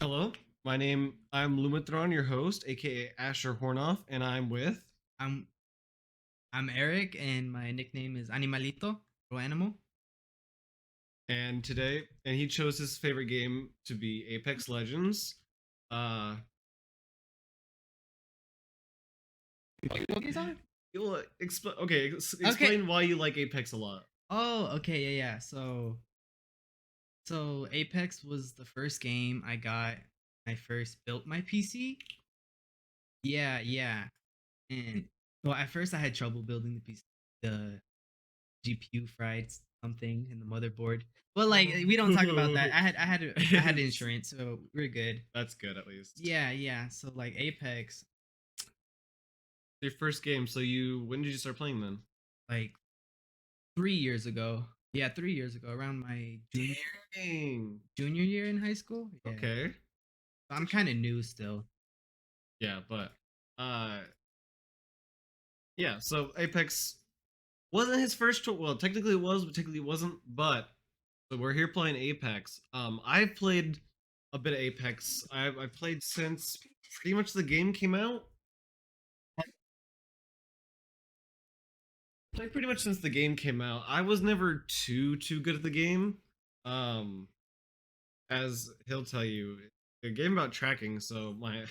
Hello, I'm Lumitron, your host, aka Asher Hornoff, and I'm with. I'm I'm Eric, and my nickname is Animalito, or animal. And he chose his favorite game to be Apex Legends. Uh, What game song? Okay. explain why you like Apex a lot. Oh, okay, yeah. So Apex was the first game I got. When I first built my PC. Yeah. And well, at first I had trouble building the PC. The GPU fried something in the motherboard. But like we don't talk about that. I had insurance, so we're good. That's good at least. Yeah. So like Apex, Your first game. So you when did you start playing then? like 3 years ago. Yeah, 3 years ago, around my Dang. junior year in high school. Yeah, Okay. so I'm kind of new still. Yeah, but uh, yeah. So Apex wasn't his first. Well, technically it was, but technically it wasn't. But so we're here playing Apex. I've played a bit of Apex. I've played since pretty much the game came out. Played pretty much since the game came out. I was never too good at the game. Um, as he'll tell you, a game about tracking, so my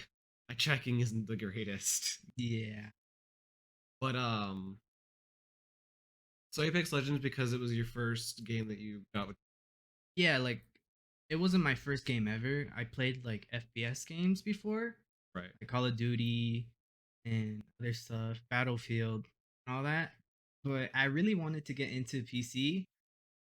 tracking isn't the greatest. Yeah, But so Apex Legends because it was your first game that you got with. yeah. Like it wasn't my first game ever. I played like FPS games before, Right. like Call of Duty and other stuff, Battlefield, and all that. But I really wanted to get into PC.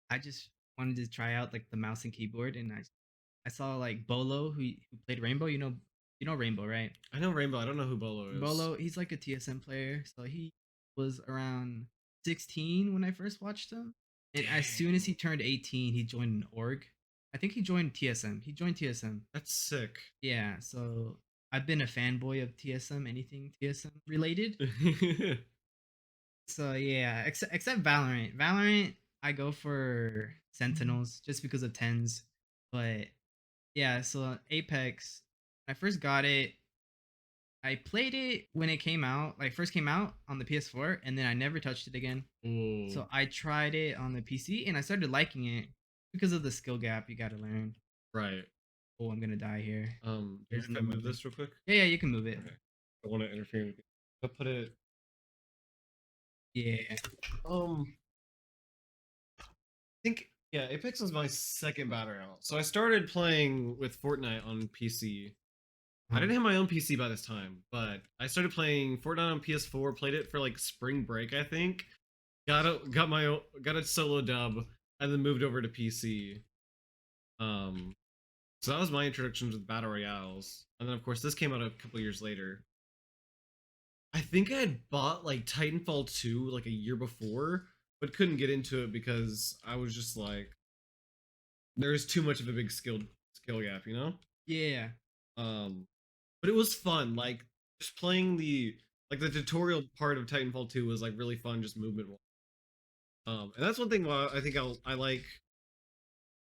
I just wanted to try out like the mouse and keyboard, and I saw like Bolo who played Rainbow. You know Rainbow, right? I know Rainbow. I don't know who Bolo is. Bolo, he's like a TSM player, so he was around 16 when I first watched him. And as soon as he Dang, turned 18, he joined an org. I think he joined TSM. He joined TSM. that's sick. Yeah, so I've been a fanboy of TSM, anything TSM related. So yeah, except Valorant. Valorant, I go for Sentinels just because of tens. But yeah, so Apex, when I first got it, I played it when it came out, like first came out on the PS4, and then I never touched it again. Ooh, So I tried it on the PC, and I started liking it because of the skill gap you got to learn. right. Oh, I'm gonna die here. Do you There's mind if no I move moving. this real quick? Yeah, you can move it. Okay. I want to interfere with you. I'll put it. Yeah. Um, I think yeah, Apex was my second battle royale. So I started playing with Fortnite on PC. I Huh. didn't have my own PC by this time, but I started playing Fortnite on PS4. Played it for like spring break, I think. Got a solo dub, and then moved over to PC. Um, so that was my introduction to the battle royales, and then of course this came out a couple years later. I think I had bought like Titanfall 2 like a year before, but couldn't get into it because I was just like there's too much of a big skill gap, you know? Yeah. Um but it was fun. Like just playing the tutorial part of Titanfall 2 was like really fun just movement. And that's one thing why I think I like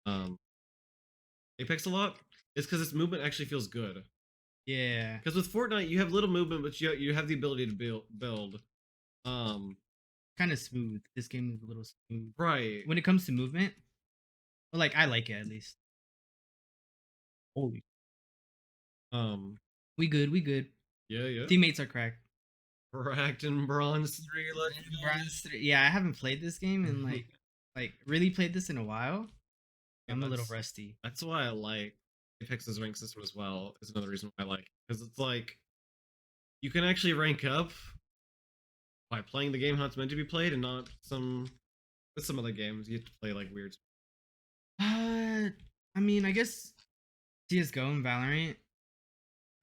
um Apex a lot is cuz its movement actually feels good. Yeah. Cuz with Fortnite you have little movement but you have the ability to build. Um Kind of smooth. This game is a little smooth right. when it comes to movement. But like I like it at least. Holy. Um We good. We good. yeah. Teammates are cracked. Cracked in Bronze 3 legendary. Bronze 3. Yeah, I haven't played this game and like really played this in a while. Yeah, I'm a little rusty. that's why I like Apex's rank system as well. Is another reason why I like because it's like you can actually rank up by playing the game how it's meant to be played, and not some other games you have to play like weird. I mean, I guess CS:GO and Valorant,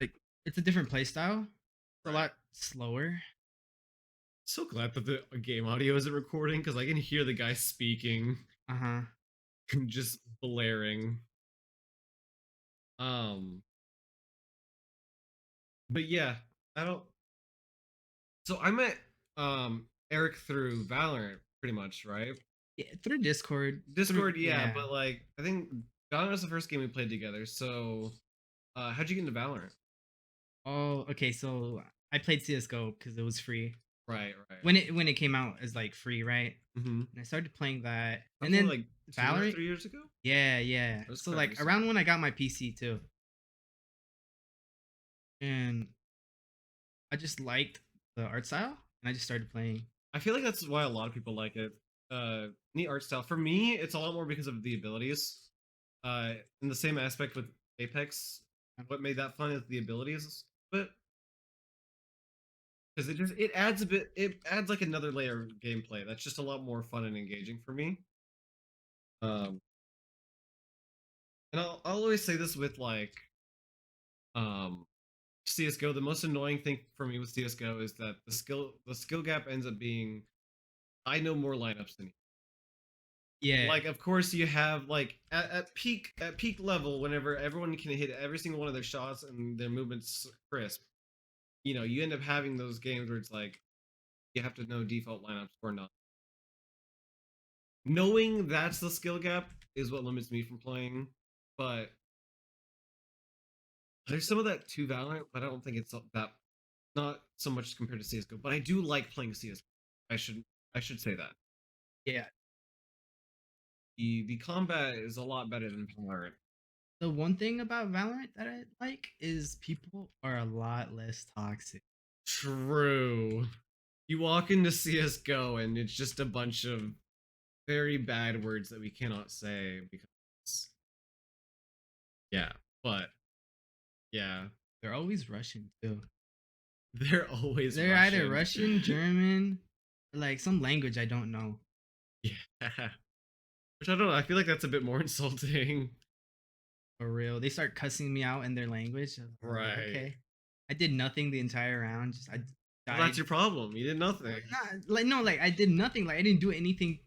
like it's a different play style. It's a Right. lot slower. So glad that the game audio isn't recording because I can hear the guy speaking Uh huh. just blaring. Um, but yeah, I don't. So I met Eric through Valorant pretty much, right? Yeah, through Discord. Through Discord, yeah, yeah. but like I think Valorant was the first game we played together. So How'd you get into Valorant? Oh, okay. So I played CS:GO because it was free Right, right. when it came out as like free, right? Mm-hmm. And I started playing that, That and was only then like 2 or Valorant. 3 years ago. Yeah, yeah. That's So quite like recent. around when I got my PC too, and I just liked the art style, and I just started playing. I feel like that's why a lot of people like it. Neat art style. For me, it's a lot more because of the abilities. In the same aspect with Apex, what made that fun is the abilities, but because it adds a bit, it adds like another layer of gameplay that's just a lot more fun and engaging for me. Um, and I'll always say this with like um CS:GO. The most annoying thing for me with CS:GO is that the skill gap ends up being I know more lineups than you. Yeah, Like, of course, you have like at peak level, whenever everyone can hit every single one of their shots and their movements crisp. You end up having those games where it's like you have to know default lineups or not. Knowing that's the skill gap is what limits me from playing. But there's some of that to Valorant, but I don't think it's that not so much compared to CS:GO. But I do like playing CS:GO. I should say that yeah. the combat is a lot better than Valorant. The one thing about Valorant that I like is people are a lot less toxic. True. You walk into CS:GO and it's just a bunch of very bad words that we cannot say because yeah, but yeah, They're always Russian too. they're always They're either Russian. Russian, German, or like some language I don't know. Yeah. Which I don't know, I feel like that's a bit more insulting. For real. They start cussing me out in their language. I was like, Right. okay. I did nothing the entire round. Just I Well, that's died. your problem. You did nothing. Not, like no, like I did nothing. Like I didn't do anything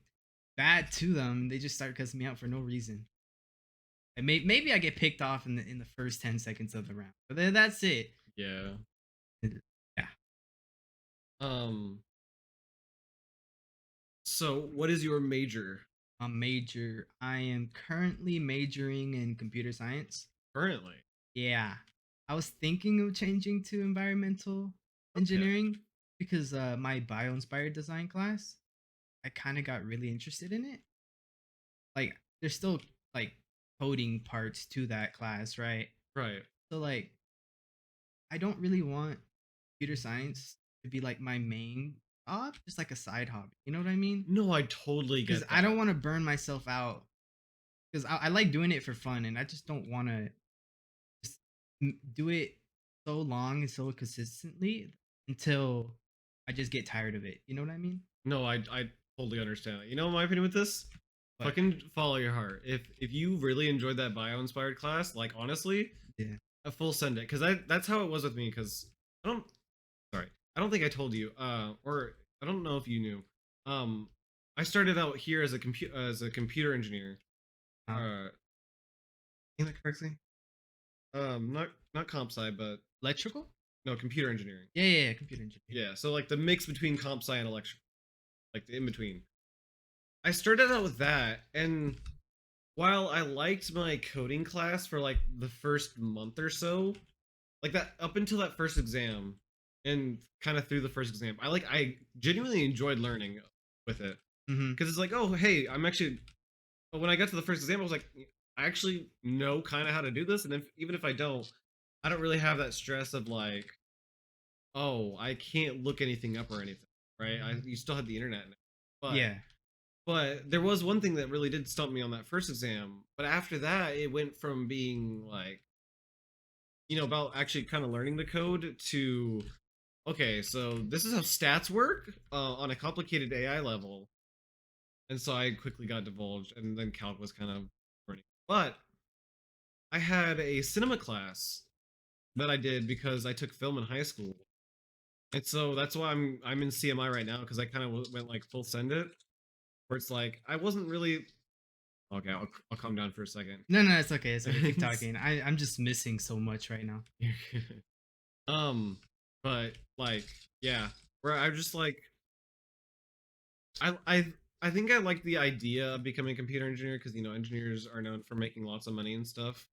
bad to them. They just started cussing me out for no reason. And maybe I get picked off in the first 10 seconds of the round, but then that's it. Yeah. Yeah. Um so what is your major Major. I am currently majoring in computer science. currently? Yeah. I was thinking of changing to environmental Okay. engineering because my bio inspired design class, I kind of got really interested in it. Like there's still like coding parts to that class, right? Right. So like I don't really want computer science to be like my main job, just like a side hobby. You know what I mean? No, I totally Because get I don't that. want to burn myself out. Because I like doing it for fun, and I just don't want to just do it so long and so consistently until I just get tired of it. You know what I mean? No, I totally understand that. You know my opinion with this? But Fucking follow your heart. If you really enjoyed that bio inspired class, like honestly, yeah. a full send it. Cause that's how it was with me, cause I don't sorry. I don't think I told you, or I don't know if you knew. Um I started out here as a computer engineer. Uh in that correctly? Not comp sci, but Electrical? no, computer engineering. Yeah, yeah, yeah, computer engineering. Yeah, so like the mix between comp sci and electrical, like the in between. I started out with that, and while I liked my coding class for like the first month or so, like that up until that first exam, and kind of through the first exam, I genuinely enjoyed learning with it Mm-hmm. because it's like, oh hey, I'm actually. But when I got to the first exam, I was like, I actually know kind of how to do this, and then even if I don't really have that stress of like, oh, I can't look anything up or anything, right? You still have the internet, but Yeah. there was one thing that really did stump me on that first exam. But after that, it went from being like, about actually kind of learning the code to, okay, so this is how stats work on a complicated AI level. And so I quickly got divulged, and then calc was kind of running. But I had a cinema class that I did because I took film in high school. And so that's why I'm in CMI right now because I kind of went like full send it, where it's like I wasn't really okay. I'll calm down for a second. No, no, it's okay. It's okay. Keep talking. I'm just missing so much right now. um, but like, yeah, where I just like, I I I think I like the idea of becoming a computer engineer because engineers are known for making lots of money and stuff.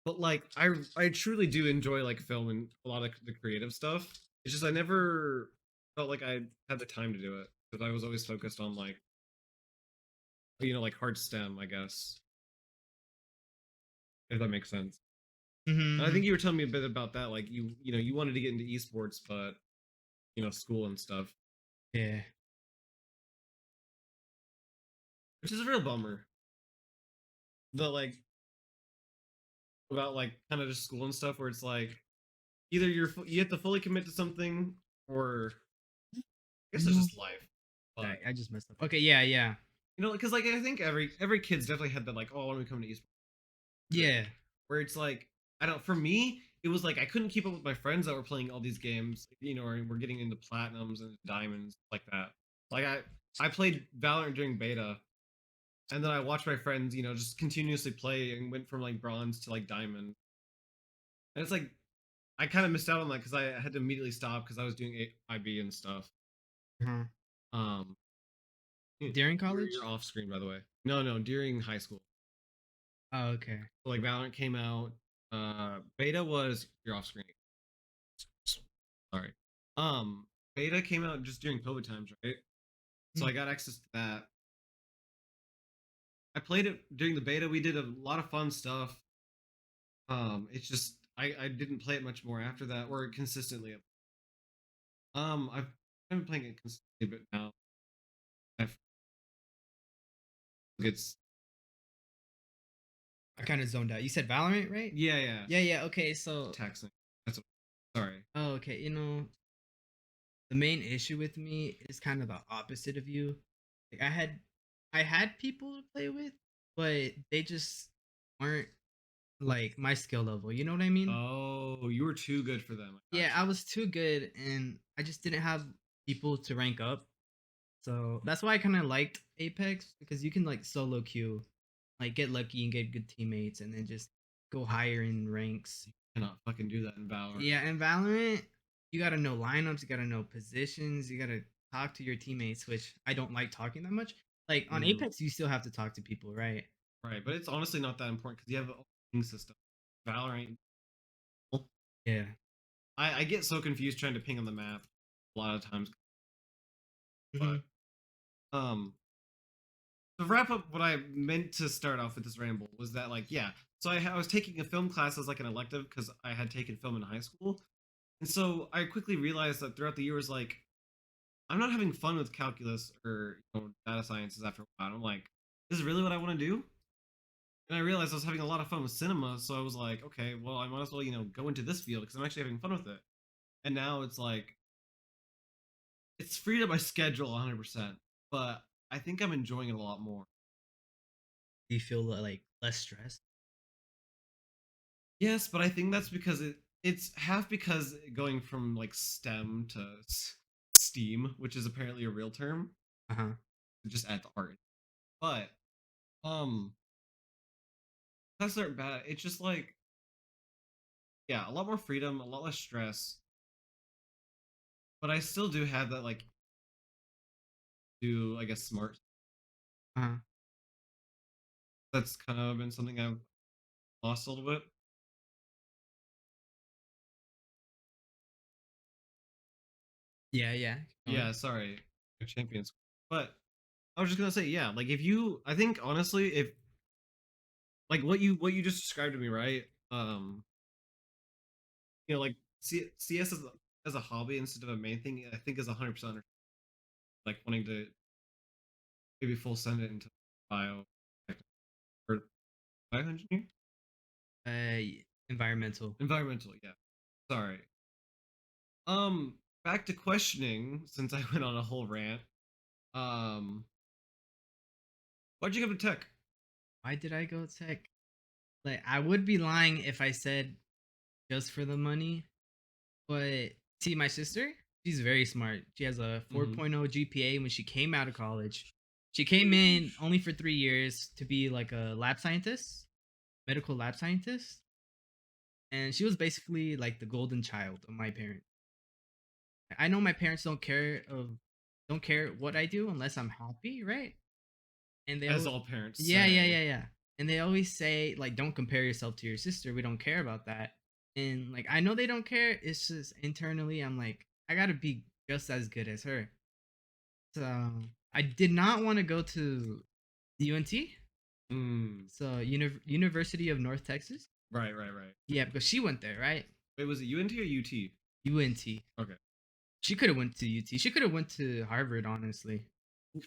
but like I truly do enjoy like film and a lot of the creative stuff. It's just I never felt like I had the time to do it because I was always focused on like like hard STEM, I guess, if that makes sense. And I think Mm-hmm. you were telling me a bit about that, like you wanted to get into esports, but school and stuff, Yeah. which is a real bummer. The like about like kind of just school and stuff, where it's like either you have to fully commit to something, or I guess it's No. just life. Sorry, But I just messed up. Okay, yeah, yeah. because like I think every kid's definitely had that like, oh, I want to become an esports, Yeah. where it's like I don't. For me, it was like I couldn't keep up with my friends that were playing all these games, or we're getting into platinums and diamonds like that. Like I played Valorant during beta, and then I watched my friends, just continuously play and went from like bronze to like diamond. And it's like I kind of missed out on that because I had to immediately stop because I was doing IB and stuff. Uh-huh. Um, During you're college? off screen, by the way. No, no, during high school. Oh, okay. So, like Valorant came out. Beta was you're off screen. Sorry. Um, Beta came out just during COVID times, right? So I Mm. got access to that. I played it during the beta. We did a lot of fun stuff. It's just I didn't play it much more after that, or consistently. I've been playing it consistently, but now I it's I kind of zoned out. You said Valorant, right? yeah, yeah, Yeah, yeah. Okay, so taxing. That's what, sorry. oh, okay. The main issue with me is kind of the opposite of you. Like I had people to play with, but they just weren't like my skill level. You know what I mean? Oh, you were too good for them. I got Yeah, I was too good, and I just didn't have people to rank up. So that's why I kind of liked Apex because you can like solo queue, like get lucky and get good teammates, and then just go higher in ranks. you. Cannot fucking do that in Valorant. Yeah, in Valorant, you gotta know lineups, you gotta know positions, you gotta talk to your teammates, which I don't like talking that much. Like on Mm, Apex, you still have to talk to people, right? right, but it's honestly not that important because you have a ping system. Valorant. Yeah. I get so confused trying to ping on the map a lot of times. Hmm. But to wrap up, what I meant to start off with this ramble was that like yeah, so I was taking a film class as like an elective because I had taken film in high school, and so I quickly realized that throughout the years like I'm not having fun with calculus or data sciences after a while. I'm like, this is really what I want to do. And I realized I was having a lot of fun with cinema, so I was like, okay, well, I might as well, go into this field because I'm actually having fun with it. And now it's like it's freed up my schedule 100%, but I think I'm enjoying it a lot more. Do you feel like less stressed? Yes, but I think that's because it's half because going from like STEM to STEAM, which is apparently a real term, Uh huh. just add the art. But um, that's not bad. It's just like yeah, a lot more freedom, a lot less stress. But I still do have that like do I guess smart. Uh huh. That's kind of been something I've lost a little bit. Yeah, yeah. Keep going. Yeah, sorry, champions. But I was just gonna say, yeah, like if you, I think honestly, if like what you just described to me, right? Like CS as a hobby instead of a main thing, I think is 100% like wanting to maybe full send it into bio or bioengineer, Environmental. environmental. Yeah, sorry. Um, back to questioning since I went on a whole rant. Um, why'd you go to tech? Why did I go tech? Like I would be lying if I said just for the money. But see, my sister, she's very smart. She has a Mm-hmm. 4.0 GPA when she came out of college. She came in only for 3 years to be like a lab scientist, medical lab scientist. And she was basically like the golden child of my parents. I know my parents don't care what I do unless I'm happy, right? And they As always, all parents yeah, yeah, say. yeah, yeah. And they always say like, don't compare yourself to your sister. We don't care about that. And like, I know they don't care. It's just internally, I'm like, I gotta be just as good as her. So I did not want to go to UNT, Mm. so University of North Texas. Right, right, right. Yeah, because she went there, right? Wait, was it UNT or UT? UNT. Okay. She could have went to UT. She could have went to Harvard, honestly,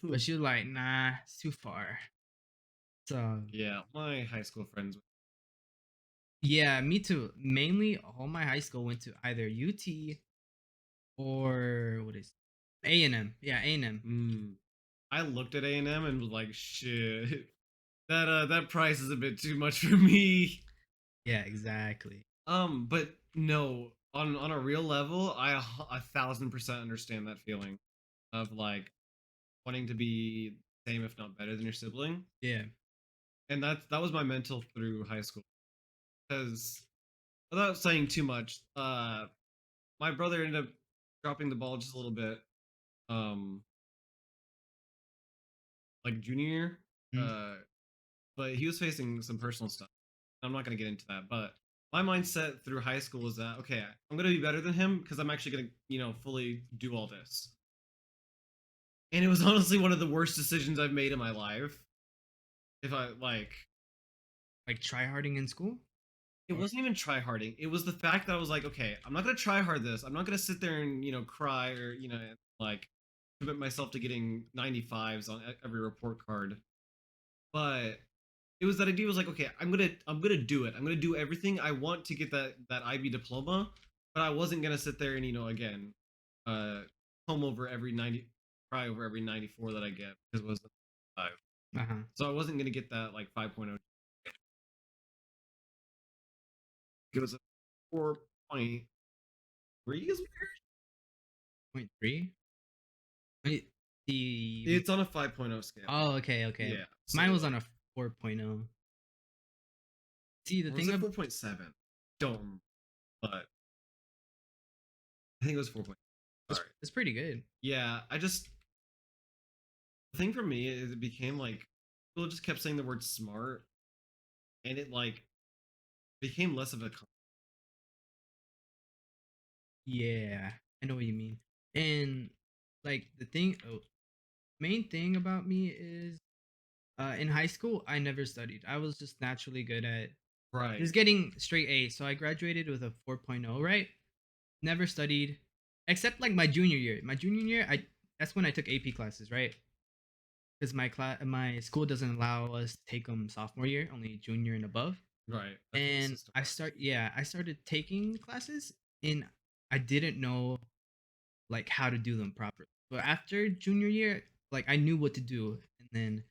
but she was like, nah, it's too far. So Yeah, my high school friends. yeah, me too. Mainly, all my high school went to either UT or what is A&M. Yeah, A&M. Mm. I looked at A&M and was like, shit, that price is a bit too much for me. Yeah, exactly. But no, on a real level, I 1,000% understand that feeling of like wanting to be the same, if not better, than your sibling. Yeah. And that was my mental through high school. Because without saying too much, my brother ended up dropping the ball just a little bit. Um, like junior year. Mhm. Uh, but he was facing some personal stuff. I'm not gonna get into that, but my mindset through high school was that okay, I'm gonna be better than him because I'm actually gonna, fully do all this. And it was honestly one of the worst decisions I've made in my life. If I like, Like tryharding in school. it Or wasn't even try harding. It was the fact that I was like, okay, I'm not gonna try hard this. I'm not gonna sit there and cry or like commit myself to getting 95s on every report card. But it was that idea was like, okay, I'm gonna do it. I'm gonna do everything I want to get that IB diploma, but I wasn't gonna sit there and again, uh, home over every 90, cry over every 94 that I get because it was 5. uh-huh. So I wasn't gonna get that like 5.0. It was a 4.3 is weird. 0.3. Wait, the It's on a 5.0 scale. oh, okay, okay. Yeah. So Mine was like, on a 4.0. See, the or was thing it of 4.7? Don't remember, but I think it was 4. Sorry. it's pretty good. Yeah, the thing for me is it became like people just kept saying the word smart, and it like became less of a Yeah, I know what you mean. And like main thing about me is in high school I never studied. I was just naturally good at right. just getting straight A's. So I graduated with a 4.0, right? Never studied except like my junior year. My junior year, I that's when I took AP classes, right? Because my school doesn't allow us to take them sophomore year, only junior and above. Right. That's how the And system I works. start yeah, I started taking classes and I didn't know like how to do them properly. But after junior year, like I knew what to do. And then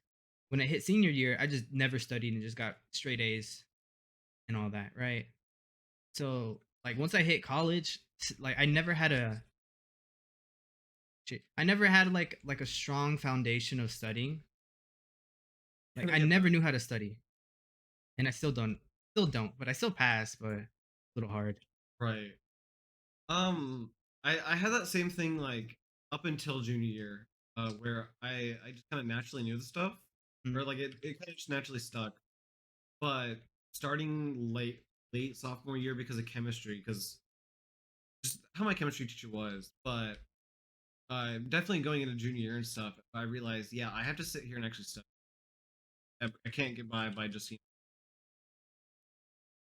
when I hit senior year, I just never studied and just got straight A's and all that, right? So like once I hit college, like I never had like a strong foundation of studying. Like I I get that. never knew how to study. And I still don't, but I still pass, but a little hard. Right. Um, I had that same thing like up until junior year, where I just kind of naturally knew the stuff, or Mm. like it kind of just naturally stuck. But starting late sophomore year because of chemistry, because just how my chemistry teacher was, but definitely going into junior year and stuff, I realized, yeah, I have to sit here and actually study. I can't get by just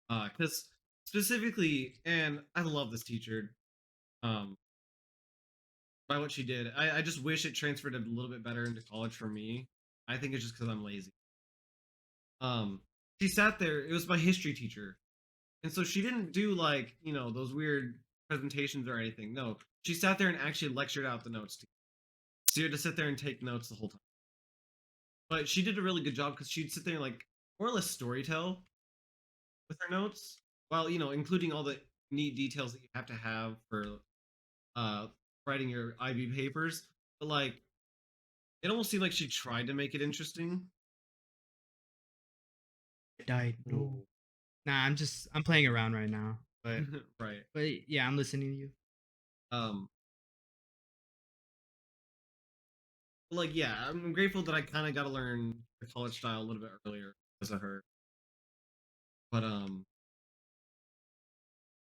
because specifically, and I love this teacher. Um, by what she did, I just wish it transferred a little bit better into college for me. I think it's just because I'm lazy. Um, she sat there. It was my history teacher, and so she didn't do like those weird presentations or anything. No, she sat there and actually lectured out the notes. So you had to sit there and take notes the whole time. But she did a really good job because she'd sit there and like more or less storytell with her notes, while including all the neat details that you have for uh writing your IB papers. But like it almost seemed like she tried to make it interesting. I died. No. Ooh. Nah, I'm playing around right now. But Right. but yeah, I'm listening to you. Um like yeah, I'm grateful that I kind of got to learn the college style a little bit earlier because of her. But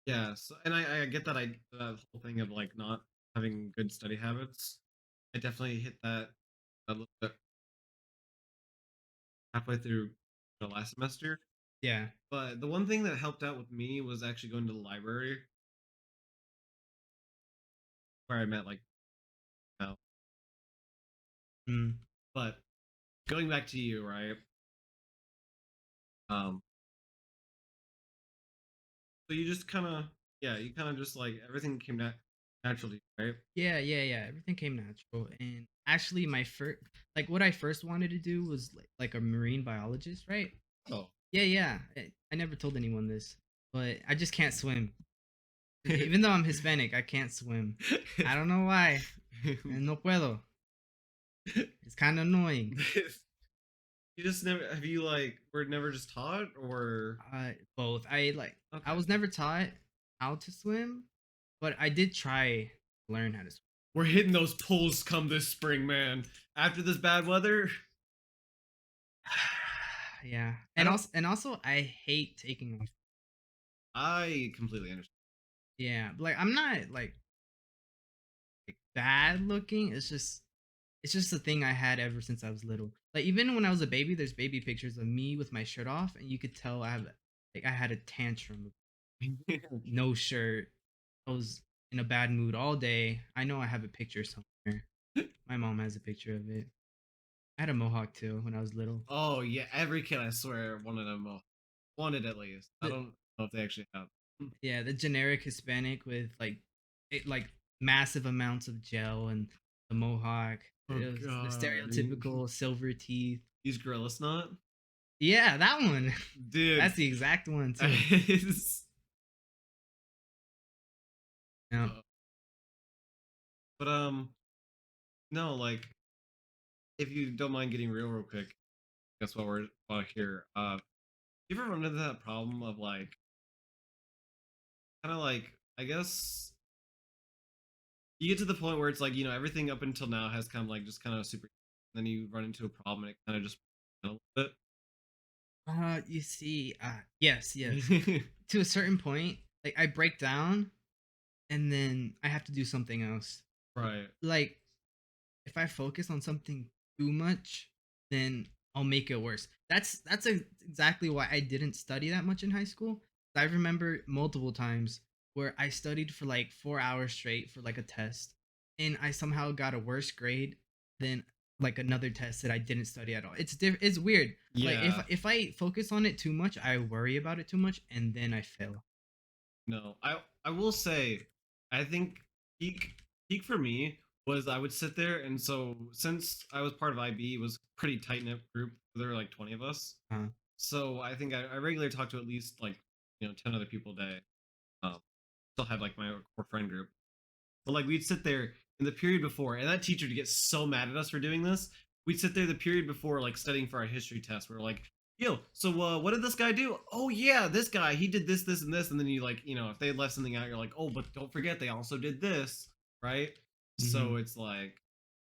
yeah. So, and I get that that whole thing of like not having good study habits. I definitely hit that a little bit halfway through the last semester. Yeah. But the one thing that helped out with me was actually going to the library where I met like now. Mm. But going back to you, right? Um, so you just kind of yeah, you kind of just like everything came naturally, right? Yeah, yeah, yeah. Everything came natural. And actually my first like what I first wanted to do was like a marine biologist, right? Oh. Yeah, yeah. I never told anyone this, but I just can't swim. Even though I'm Hispanic, I can't swim. I don't know why. No puedo. It's kind of annoying. You just never have you like were never just taught or Both. I okay. was never taught how to swim, but I did try to learn how to swim. We're hitting those pools come this spring, man. After this bad weather, Yeah. I don't. And also I hate taking off. I completely understand. Yeah, but, like I'm not like bad looking. It's just a thing I had ever since I was little. Like even when I was a baby, there's baby pictures of me with my shirt off, and you could tell I had a tantrum, no shirt. I was in a bad mood all day. I know I have a picture somewhere. My mom has a picture of it. I had a mohawk too when I was little. Oh yeah, every kid I swear wanted a wanted at least. I The don't know if they actually have. Yeah, the generic Hispanic with like massive amounts of gel and the mohawk. Oh It was the god, stereotypical silver teeth. he's gorilla snot, Yeah, that one. dude. That's the exact one too. It's- Yeah. uh, but no, like if you don't mind getting real quick, that's what we're here. You ever run into that problem of like kind of like I guess you get to the point where it's like everything up until now has kind of like just kind of super then you run into a problem and it kind of just a little You see, yes, yes. bit. To a certain point, like I break down and then I have to do something else. Right. Like if I focus on something too much, then I'll make it worse. Exactly why I didn't study that much in high school. I remember multiple times where I studied for like 4 hours straight for like a test, and I somehow got a worse grade than like another test that I didn't study at all. It's weird. Like Yeah. if I focus on it too much, I worry about it too much, and then I fail. No. I will say I think peak peak for me was I would sit there and so since I was part of IB, it was pretty tight knit group. There were like 20 of us. Uh, So I think I regularly talked to at least like 10 other people a day. Um, still had like my core friend group. But like we'd sit there in the period before, and that teacher would get so mad at us for doing this. We'd sit there the period before, like studying for our history test. We are like, "Yo, so what did this guy do? Oh yeah, this guy. He did this, this, and this." And then you like, if they left something out, you're like, "Oh, but don't forget they also did this, right?" So mhm. it's like,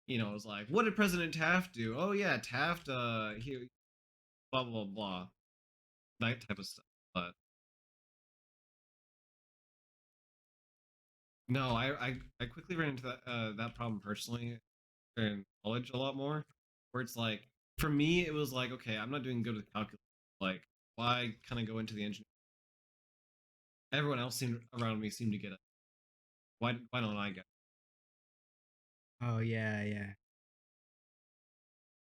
it's like, "What did President Taft do? Oh yeah, Taft. He blah blah blah, that type of stuff." But no, I quickly ran into that problem personally in college a lot more, where it's like for me it was like okay, I'm not doing good with calculus. Like why kind of go into the engineering? Everyone else seemed around me seemed to get it. Why don't I get it? Oh yeah, yeah.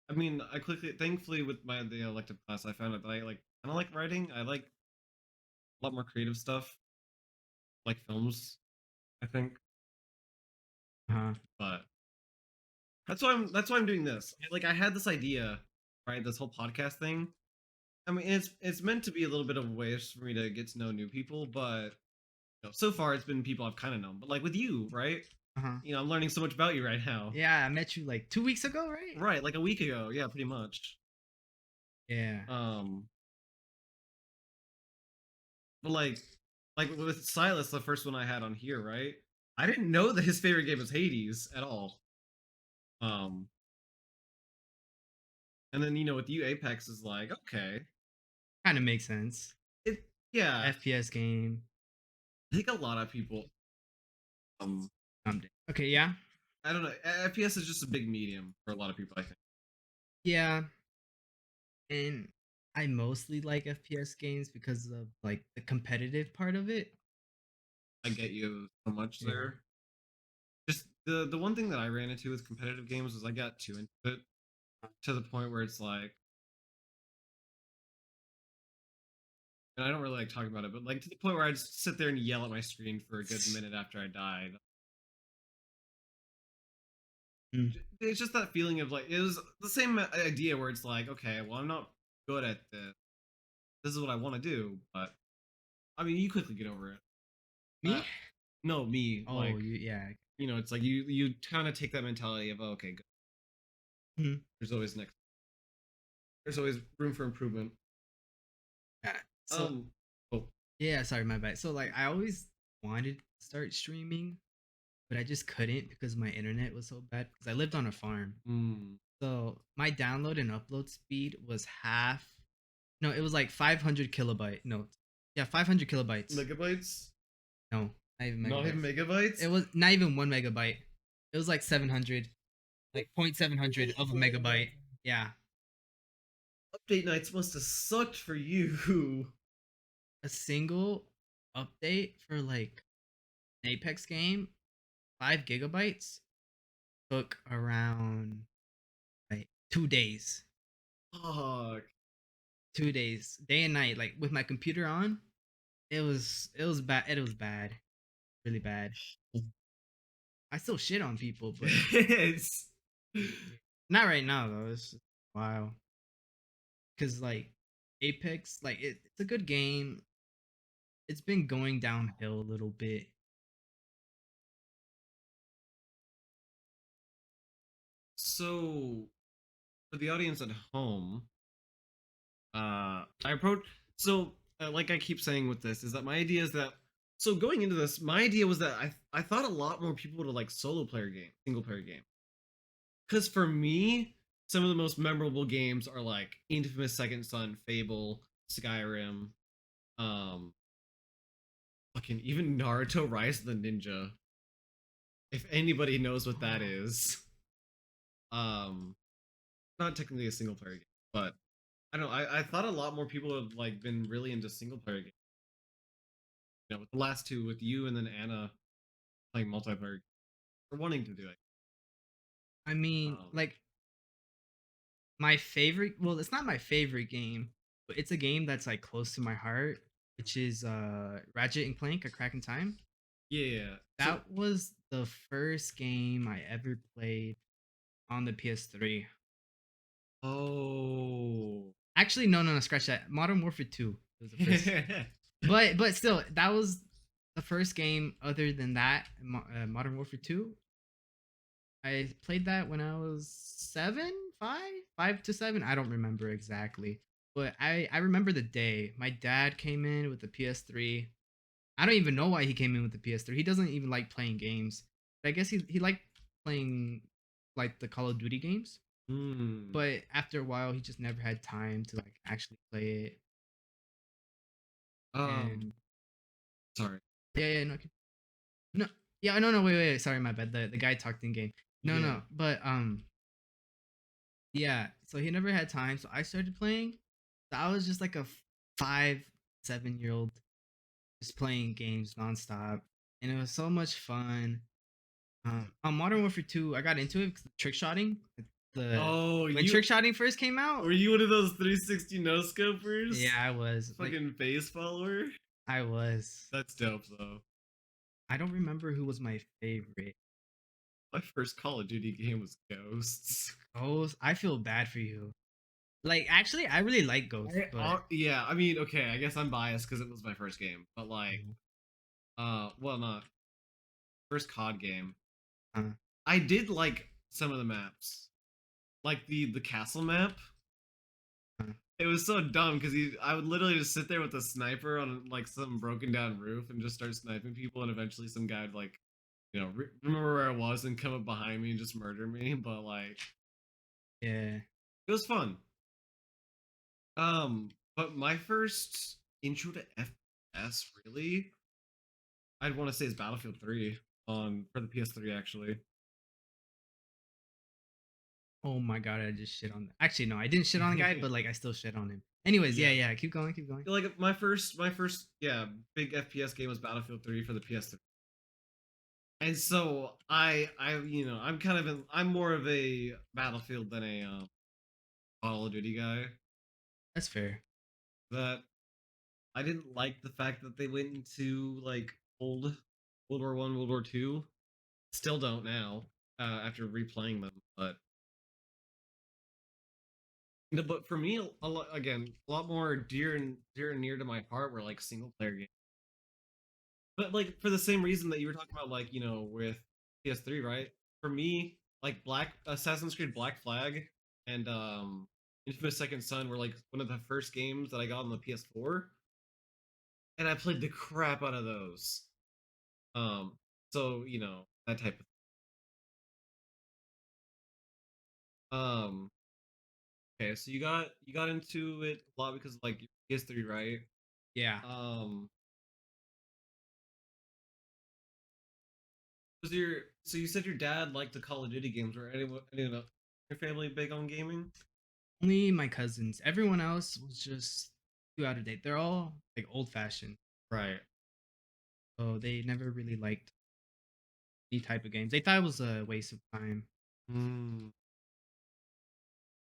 I mean, I quickly thankfully with the elective class, I found out that I like kind of like writing. I like a lot more creative stuff, like films. I think, Uh-huh. but that's why I'm doing this. Like I had this idea, right? This whole podcast thing. I mean, it's meant to be a little bit of a way for me to get to know new people, but so far it's been people I've kind of known. But like with you, right? Uh-huh. I'm learning so much about you right now. Yeah, I met you like 2 weeks ago, right? Right, like a week ago. Yeah, pretty much. Yeah. Um, but like with Silas, the first one I had on here, right? I didn't know that his favorite game was Hades at all. Um, and then with you, Apex is like okay. Kind of makes sense. It yeah, FPS game. I think a lot of people um Okay, yeah. I don't know. FPS is just a big medium for a lot of people. I think Yeah, and I mostly like FPS games because of like the competitive part of it. I get you so much Yeah. there. Just the one thing that I ran into with competitive games was I got too into it to the point where it's like, and I don't really like talking about it, but like to the point where I just sit there and yell at my screen for a good minute after I died. Mm. It's just that feeling of like it was the same idea where it's like, okay, well I'm not good at this. This is what I want to do, but I mean, you quickly get over it. Uh, Me? no, me, Oh, like you yeah. it's like you kind of take that mentality of, oh, okay, good. Mhm. There's always next. There's always room for improvement. Yeah. So Um, oh, yeah, sorry, my bad. So like I always wanted to start streaming, but I just couldn't because my internet was so bad because I lived on a farm. mm, So my download and upload speed was half. No, it was like 500 kilobyte. No, yeah, 500 kilobytes. megabytes, No, not even not even megabytes. megabytes. It was not even 1 megabyte. It was like 700, like 0.700 of a megabyte. Yeah, Update nights must have sucked for you. a single update for like an Apex game, 5 gigabytes took around like 2 days. Fuck. 2 days, day and night, like with my computer on. It was bad. It was bad, really bad. I still shit on people, but It's not right now though. It's just wow. Cause like Apex, like it's a good game. It's been going downhill a little bit. so for the audience at home. I approach so like I keep saying with this is that my idea is that so going into this, my idea was that I thought a lot more people would like solo player game, single player game. Because for me, some of the most memorable games are like Infamous Second Son, Fable, Skyrim, um, fucking even Naruto Rise of the Ninja. If anybody knows what that is, um, not technically a single player game, but I don't know. I thought a lot more people have like been really into single player games. With the last two, with you and then Anna playing multiplayer or wanting to do it. I mean, Um, like my favorite. Well, it's not my favorite game, but it's a game that's like close to my heart, which is Ratchet and Clank: A Crack in Time. yeah. So, That was the first game I ever played on the PS3. oh, Actually, no, no, no, scratch that. Modern Warfare 2 was the first. But still, that was the first game other than that, Modern Warfare 2. I played that when I was 7, 5 to 7. I don't remember exactly, but I remember the day my dad came in with the PS3. I don't even know why he came in with the PS3. He doesn't even like playing games. But I guess he liked playing like the Call of Duty games. hmm. But after a while, he just never had time to like actually play it. Um, And sorry. yeah, yeah, no, no, yeah, no, no, wait, sorry, my bad. The guy talked in game. No, Yeah. no, but yeah. So he never had time. So I started playing. So I was just like a 5, 7 year old just playing games nonstop, and it was so much fun. On Modern Warfare 2, I got into it because the trick shotting. The Oh, When trick shotting first came out, were you one of those 360 no scopers? yeah, I was like, Fucking face follower. I was. That's dope though. I don't remember who was my favorite. My first Call of Duty game was Ghosts. Ghost. I feel bad for you. Like, actually, I really like Ghost, but Yeah, I mean, okay, I guess I'm biased because it was my first game, but like, Mhm. well, not first COD game. uh, I did like some of the maps, like the castle map. uh, It was so dumb because I would literally just sit there with a sniper on like some broken down roof and just start sniping people, and eventually some guy would like, remember where I was and come up behind me and just murder me. But like, yeah. it was fun. Um, but my first intro to FPS really, I'd want to say is Battlefield 3 on for the PS3 actually. Oh my god, I just shit on. Actually, no, I didn't shit on the guy, but like I still shit on him. Anyways, yeah, Yeah. yeah, keep going, keep going. Like my first yeah big FPS game was Battlefield 3 for the PS3. And so I'm kind of I'm more of a Battlefield than a Call of Duty guy. That's fair. That I didn't like the fact that they went into like old World War I, World War II. Still don't now after replaying them, but but for me, a lot, again, a lot more dear and near to my heart were like single player games. But like for the same reason that you were talking about, like with PS3, right? For me, like Black Assassin's Creed Black Flag and Infamous Second Son were like one of the first games that I got on the PS4, and I played the crap out of those. Um, so that type of okay, so you got into it a lot because like PS3, right? Yeah. Um, was your so you said your dad liked the Call of Duty games, or anyone else in your family big on gaming? Only my cousins. Everyone else was just too out of date. They're all like old fashioned. Right. So they never really liked any type of games. They thought it was a waste of time. Mm,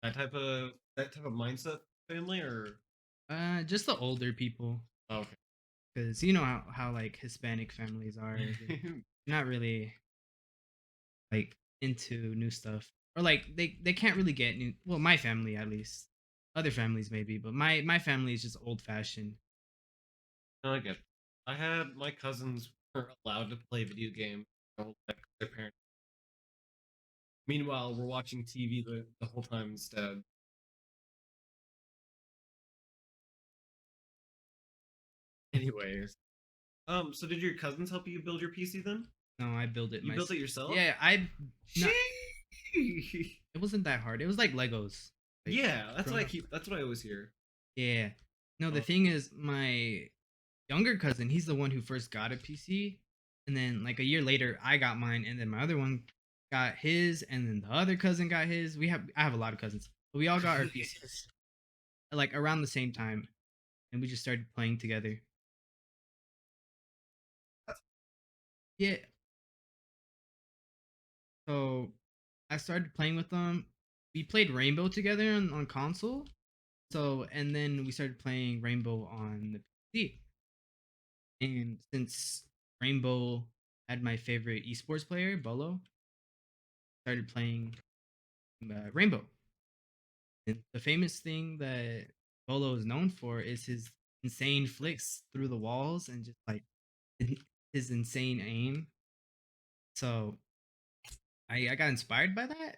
that type of mindset family, or Just the older people. oh, okay. Because you know how like Hispanic families are. They're not really like into new stuff. Or like they can't really get new, well, my family at least. Other families maybe, but my family is just old fashioned. No, I get it. I had my cousins weren't allowed to play video games. Like their parents. Meanwhile, we're watching TV the whole time instead. Anyways, so did your cousins help you build your PC then? No, I built it You built it myself. yourself? Yeah, I not Sheesh. it wasn't that hard. It was like Legos. Like Yeah, that's what grown I up. keep. That's what I always hear. Yeah. No, the Oh, thing is my younger cousin, he's the one who first got a PC. And then like a year later I got mine, and then my other one got his, and then the other cousin got his. I have a lot of cousins. But we all got our PCs like around the same time, and we just started playing together. Yeah. So I started playing with them. We played Rainbow together on console. So and then we started playing Rainbow on the PC. And since Rainbow had my favorite esports player, Bolo, started playing Rainbow. And the famous thing that Bolo is known for is his insane flicks through the walls and just like his insane aim. So I got inspired by that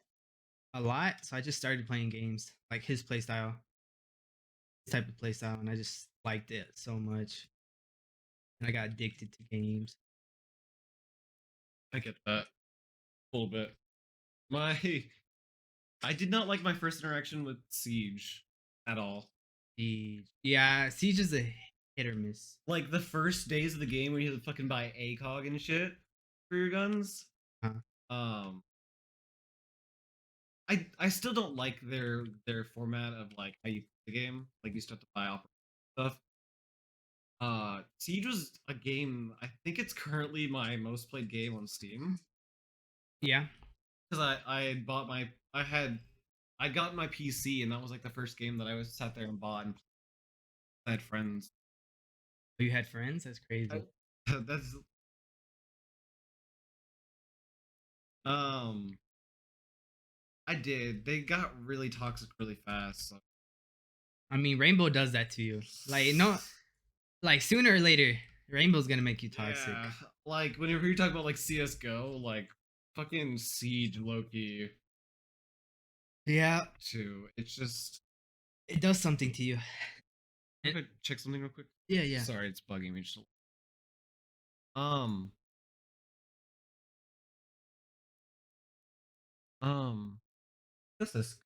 a lot. So I just started playing games like his playstyle, his type of playstyle, and I just liked it so much. And I got addicted to games. I get that a little bit. My I did not like my first interaction with Siege at all. Siege. Yeah, Siege is a hit or miss. Like the first days of the game when you had to fucking buy ACOG and shit for your guns. Huh. Um, I still don't like their format of like how you play the game. Like you still have to buy off stuff. Siege was a game. I think it's currently my most played game on Steam Yeah. because I had bought my I got my PC, and that was like the first game that I was sat there and bought, and I had friends. Oh, you had friends? That's I, crazy. that's um I did. They got really toxic really fast. So. I mean, Rainbow does that to you. Like no, like sooner or later, Rainbow's gonna make you toxic. Yeah, like whenever you talk about like CS:GO, like fucking Siege Loki Yeah, too. It's just. it does something to you. I'm And- gonna check something real quick. yeah, yeah. Sorry, it's bugging me. Just um um. What's this?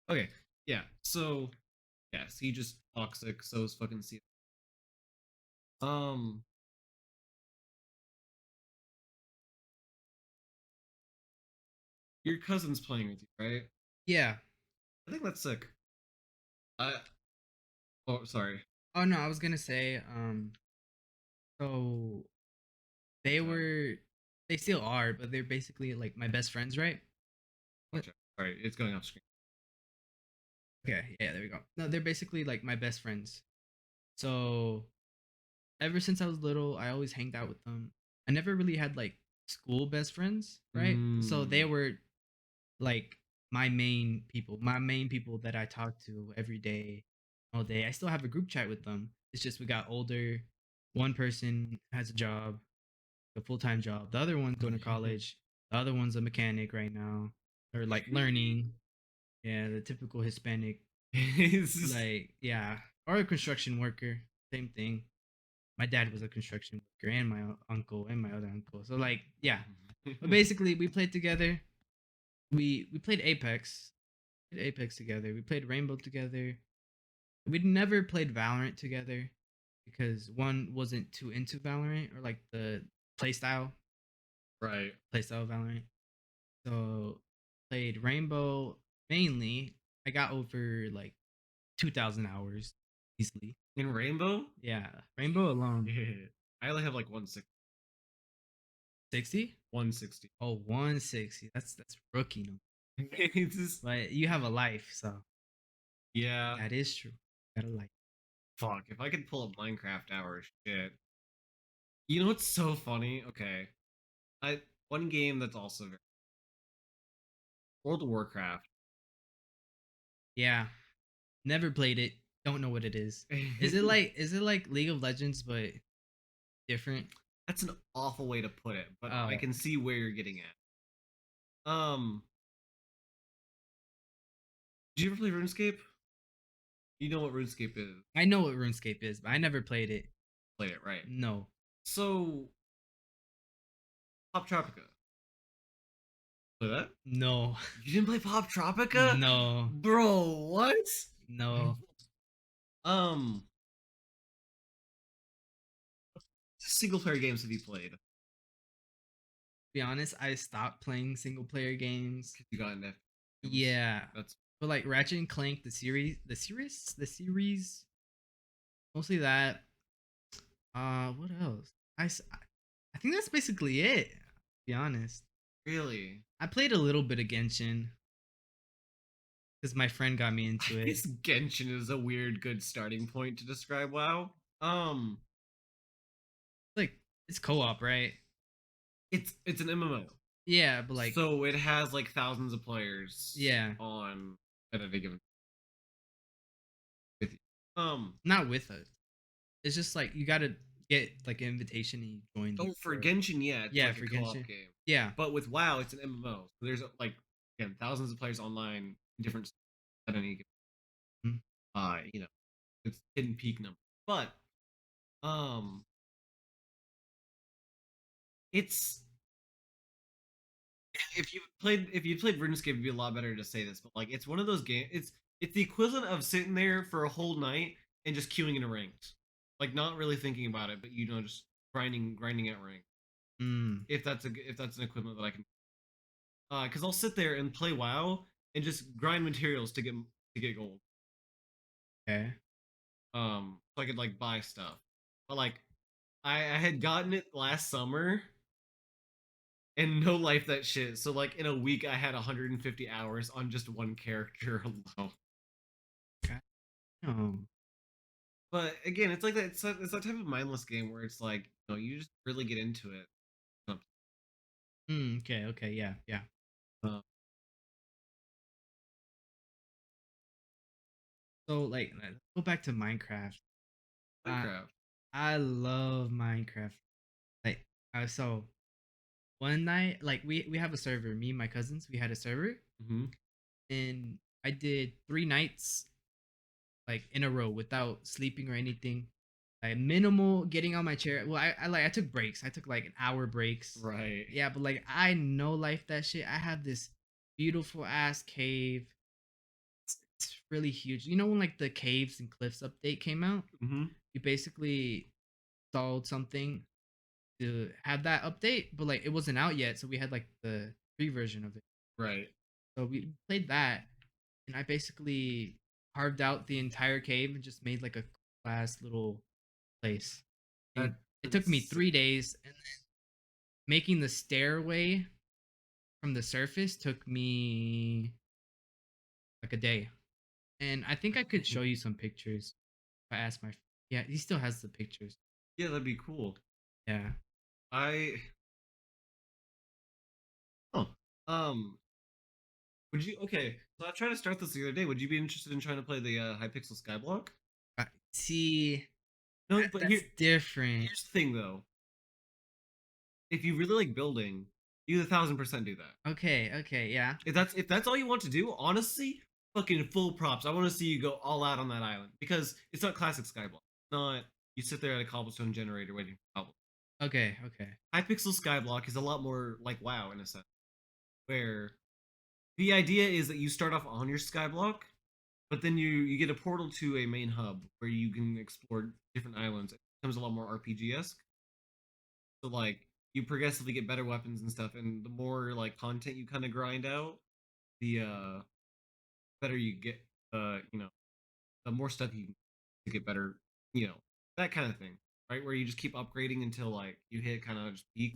Okay, yeah. So yeah, Siege is toxic. So is fucking C. Um, your cousin's playing with you, right? Yeah. I think that's sick. I oh sorry. Oh no, I was gonna say, so they Watch out. were, they still are, but they're basically like my best friends, right? What? Watch out. Sorry, it's going off screen. Okay, yeah, there we go. No, they're basically like my best friends. So ever since I was little, I always hanged out with them. I never really had like school best friends, right? So they Mm, were like my main people that I talk to every day, all day. I still have a group chat with them. It's just we got older. One person has a job, a full time job. The other one's going to college. The other one's a mechanic right now, or like learning. Yeah, the typical Hispanic, it's just like yeah, or a construction worker. Same thing. My dad was a construction worker, and my uncle, and my other uncle. So like yeah, but basically we played together. We played Apex, Apex together. We played Rainbow together. We never played Valorant together because one wasn't too into Valorant or like the playstyle right. playstyle of Valorant. So played Rainbow mainly. I got over like 2,000 hours easily. In Rainbow? Yeah, Rainbow alone Yeah. I only have like 160. 60. 160. Oh, 160. That's rookie number. It's just But you have a life, so yeah. that is true. Got a life. Fuck. If I could pull up Minecraft hours, shit. You know what's so funny? Okay. I one game that's also very World of Warcraft. Yeah, never played it. Don't know what it is. Is it like League of Legends but different? That's an awful way to put it, but I Oh, can see where you're getting at. Did you ever play RuneScape? You know what RuneScape is. I know what RuneScape is, but I never played it. Played it, right? No. So, Pop Tropica. Play that? No. You didn't play Pop Tropica? No. Bro, what? No. Um, single player games have you played? Be honest, I stopped playing single player games. You got into games. Yeah. That's But like Ratchet and Clank, the series, mostly that. What else? I think that's basically it. To be honest, really. I played a little bit of Genshin because my friend got me into I it. guess Genshin is a weird, good starting point to describe WoW. Like it's co-op, right? It's an MMO, Yeah, but like so it has like thousands of players yeah, on at any given with you. not with us. It's just like you gotta get like an invitation and you join the Oh, for server. Genshin, yeah, it's Yeah, like a for co-op Genshin. game. Yeah. But with WoW, it's an MMO. So there's like again thousands of players online, different at any given. Mm. You know, it's hidden peak number. But um, it's if you played RuneScape, it'd be a lot better to say this. But like, it's one of those games. It's the equivalent of sitting there for a whole night and just queuing in a ranked, like not really thinking about it, but just grinding at rank. Mm. If that's an equivalent that I can because I'll sit there and play WoW and just grind materials to get gold. Okay. So I could like buy stuff. But like, I had gotten it last summer and no life that shit. So like in a week, I had 150 hours on just one character alone. Okay. Oh. But again, it's like that. It's that type of mindless game where it's like you just really get into it. Mm, okay. Okay. Yeah. Yeah. Uh, So like, let's go back to Minecraft. I Minecraft. I love Minecraft. Like, so one night, like we have a server. Me and my cousins, we had a server, Hmm. and I did 3 nights like in a row without sleeping or anything. Like minimal getting on my chair. Well, I took breaks. I took like an hour breaks. Right. Yeah, but like I know life that shit. I have this beautiful ass cave. really huge. You know when like the caves and cliffs update came out? Hmm. You basically installed something to have that update, but like it wasn't out yet, so we had like the free version of it. Right. So we played that, and I basically carved out the entire cave and just made like a class little place. And it took me That's 3 days, and then making the stairway from the surface took me like a day. And I think I could show you some pictures if I ask my. Yeah, he still has the pictures. yeah, that'd be cool. Yeah. I oh um would you okay? So I tried to start this the other day. Would you be interested in trying to play the Hypixel Skyblock? See, No, but that's different. here's the thing though. If you really like building, you 1,000% do that. Okay, okay, yeah. If that's all you want to do, honestly, fucking full props. I want to see you go all out on that island because it's not classic Skyblock. It's not you sit there at a cobblestone generator waiting for cobble. Okay, okay. Hypixel Skyblock is a lot more like WoW in a sense, where the idea is that you start off on your Skyblock, but then you get a portal to a main hub where you can explore different islands. It becomes a lot more RPG esque. So like you progressively get better weapons and stuff, and the more like content you kind of grind out, the better you get. You know, the more stuff you to get better. You know, that kind of thing, right? Where you just keep upgrading until like you hit kind of just peak.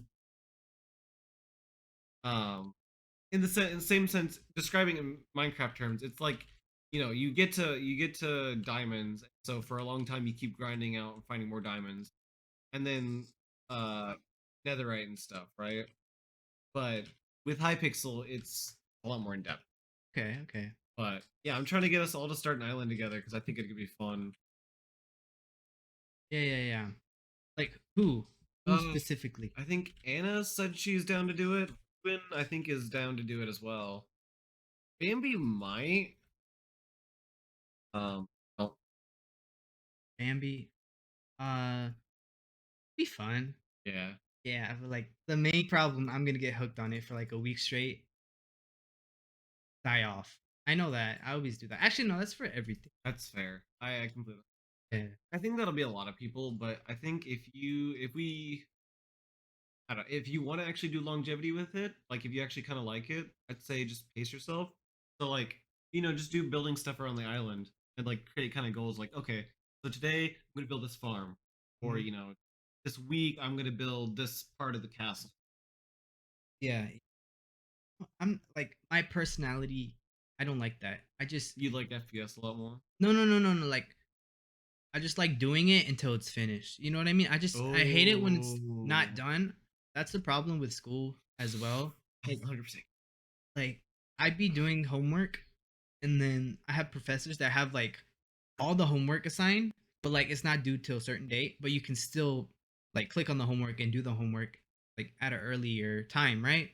Um, in the same sense, describing in Minecraft terms, it's like you get to diamonds. So for a long time, you keep grinding out and finding more diamonds, and then uh, netherite and stuff, right? But with Hypixel, it's a lot more in depth. Okay, okay. But yeah, I'm trying to get us all to start an island together because I think it could be fun. Yeah, yeah, yeah. Like who? Who Uh, specifically? I think Anna said she's down to do it. Ruben, I think, is down to do it as well. Bambi might. Oh, Bambi. Be fun. yeah, Yeah, but like the main problem, I'm gonna get hooked on it for like a week straight, die off. I know that. I always do that. Actually, no, that's for everything. that's fair. I completely. Yeah. I think that'll be a lot of people, but I think if we, I don't know, if you want to actually do longevity with it, like if you actually kind of like it, I'd say just pace yourself. So like, just do building stuff around the island and like create kind of goals. Like, okay, so today I'm gonna build this farm, or Mhm. this week I'm gonna build this part of the castle. Yeah. I'm like my personality. I don't like that. I just You like FPS a lot more. no, no, no, no, no. Like I just like doing it until it's finished. You know what I mean? I hate it when it's not Oh, done. That's the problem with school as well. Like 100%. like I'd be doing homework, and then I have professors that have like all the homework assigned, but like it's not due till a certain date, but you can still like click on the homework and do the homework like at an earlier time, right?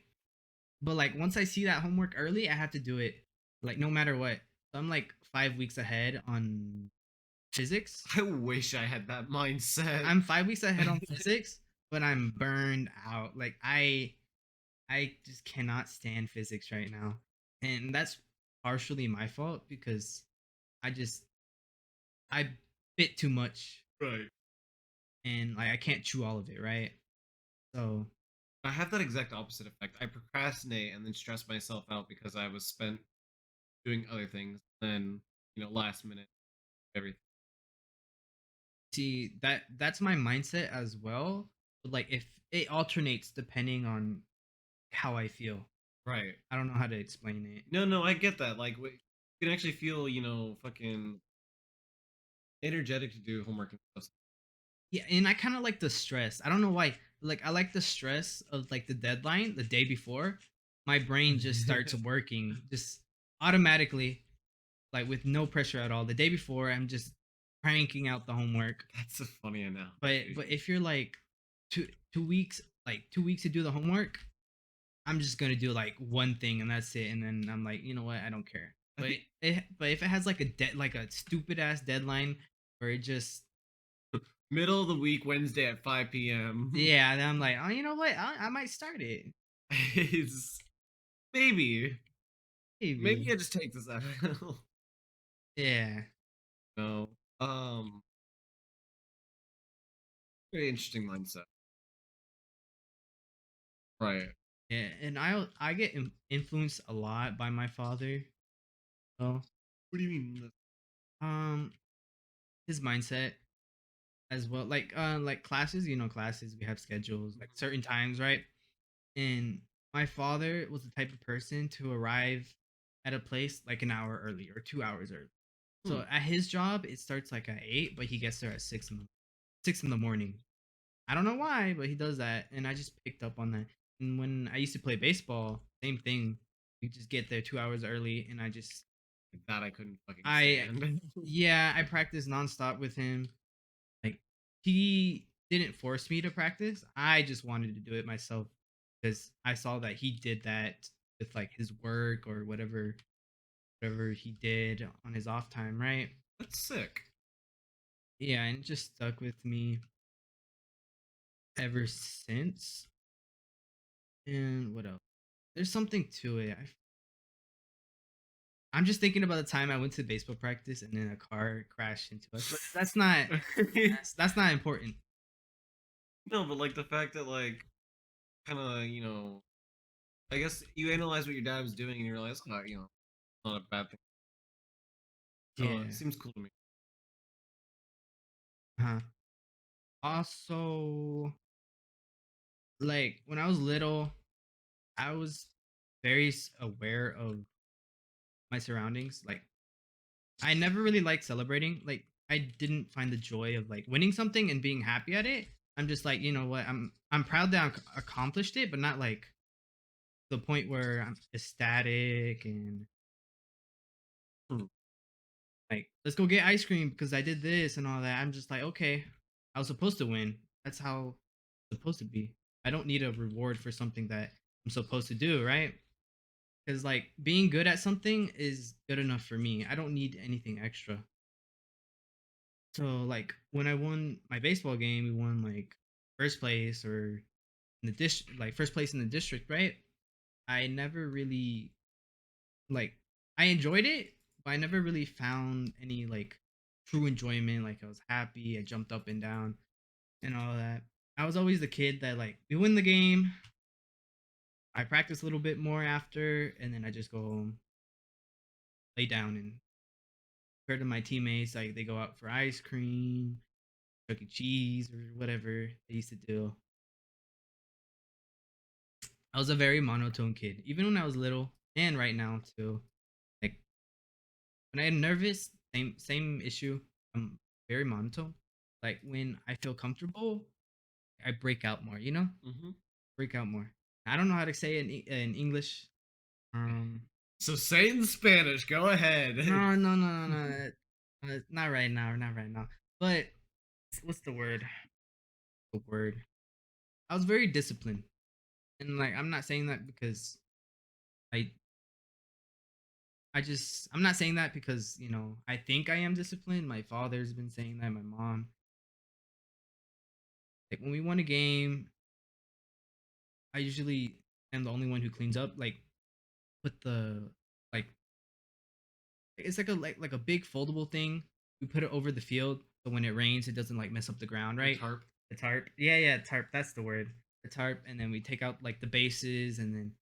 But like once I see that homework early, I have to do it like no matter what. So I'm like 5 weeks ahead on physics. I wish I had that mindset. I'm 5 weeks ahead on physics, but I'm burned out. Like I just cannot stand physics right now. And that's partially my fault because I just I bit too much Right. and like I can't chew all of it, right? So I have that exact opposite effect. I procrastinate and then stress myself out because I was spent doing other things. Then, last minute, everything. see that's my mindset as well. But like if it alternates depending on how I feel. Right. I don't know how to explain it. No, no, I get that. Like, you can actually feel, fucking energetic to do homework and stuff. Yeah, and I kind of like the stress. I don't know why. Like I like the stress of like the deadline the day before. My brain just starts working just automatically, like with no pressure at all. The day before, I'm just cranking out the homework. That's a funny But analogy. if you're like 2 weeks, like 2 weeks to do the homework, I'm just gonna do like one thing and that's it. And then I'm like, you know what? I don't care. I think But if it has like like a stupid ass deadline where it just middle of the week, Wednesday at 5 p.m. yeah, then I'm like, oh, you know what? I might start it. is maybe. Maybe Maybe. I just take this out. Yeah. No. Very interesting mindset. Right. Yeah, and I get influenced a lot by my father. So, What do you mean? um, his mindset as well. Like classes, classes we have schedules like certain times, right? And my father was the type of person to arrive at a place like an hour early or 2 hours early. Hmm. So at his job, it starts like at 8, but he gets there at 6 in the morning. I don't know why, but he does that, and I just picked up on that. And when I used to play baseball, same thing. We just get there 2 hours early, and That I couldn't fucking I, stand. yeah, I practiced nonstop with him. Like he didn't force me to practice. I just wanted to do it myself because I saw that he did that with like his work or whatever he did on his off time, right? That's sick. Yeah, and it just stuck with me ever since. And what else? There's something to it. I'm just thinking about the time I went to baseball practice and then a car crashed into us. But that's not important. No, but like the fact that like kind of I guess you analyze what your dad was doing and you realize not a bad thing. It Yeah. seems cool to me. Huh. Also, like when I was little, I was very aware of my surroundings. Like I never really liked celebrating. Like I didn't find the joy of like winning something and being happy at it. I'm just like, you know what? I'm proud that I accomplished it, but not like the point where I'm ecstatic and Hmm. like let's go get ice cream because I did this and all that. I'm just like, okay, I was supposed to win. That's how it's supposed to be. I don't need a reward for something that I'm supposed to do, right? Because like being good at something is good enough for me. I don't need anything extra. So like when I won my baseball game, we won like first place or in the like first place in the district, right? I never really like I enjoyed it, but I never really found any like true enjoyment. Like I was happy, I jumped up and down and all that. I was always the kid that like we win the game, I practice a little bit more after, and then I just go home, lay down, and compared to my teammates, like they go out for ice cream, Chuck E. Cheese, or whatever they used to do. I was a very monotone kid, even when I was little, and right now too. Like when I'm nervous, same issue. I'm very monotone. Like when I feel comfortable, I break out more. Hmm. Break out more. I don't know how to say it in English. Um, So say it in Spanish. Go ahead. no, no, no, no, no. Not right now. Not right now. But what's the word? The word. I was very disciplined, and like I'm not saying that because I I'm not saying that because I think I am disciplined. My father's been saying that. My mom. Like when we won a game, I usually am the only one who cleans up. Like put the like it's like a big foldable thing. We put it over the field so when it rains, it doesn't like mess up the ground, The right? tarp. The tarp. Yeah, yeah, tarp. That's the word. The tarp, and then we take out like the bases, and then